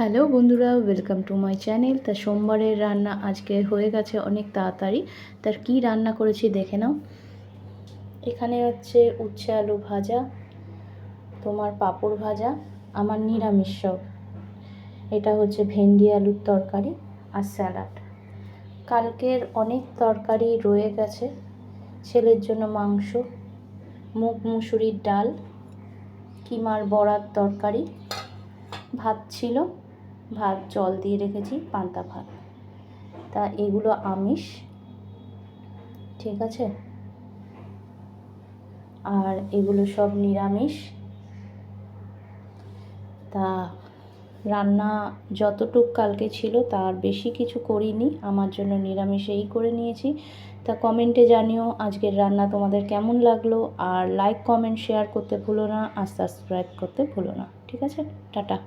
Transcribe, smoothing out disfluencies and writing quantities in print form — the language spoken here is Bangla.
হ্যালো বন্ধুরা, ওয়েলকাম টু মাই চ্যানেল। তা সোমবারের রান্না আজকে হয়ে গেছে অনেক তাড়াতাড়ি। তার কি রান্না করেছি দেখে নাও। এখানে হচ্ছে উচ্ছে আলু ভাজা, তোমার পাঁপড় ভাজা, আমার নিরামিষ সব। এটা হচ্ছে ভেন্ডি আলুর তরকারি আর স্যালাড। কালকের অনেক তরকারি রয়ে গেছে। ছেলের জন্য মাংস, মুগ মুসুরির ডাল, কিমার বড়ার তরকারি, ভাত ছিল, ভাত জল দিয়ে রেখেছি, পান্তা ভাত। তা এগুলো আমিষ, ঠিক আছে, আর এগুলো সব নিরামিষ। তা রান্না যতটুক কালকে ছিল তার বেশি কিছু করিনি, আমার জন্য নিরামিষেই করে নিয়েছি। তা কমেন্টে জানিও আজকের রান্না তোমাদের কেমন লাগলো, আর লাইক কমেন্ট শেয়ার করতে ভুলো না, আর সাবস্ক্রাইব করতে ভুলো না। ঠিক আছে, টাটা।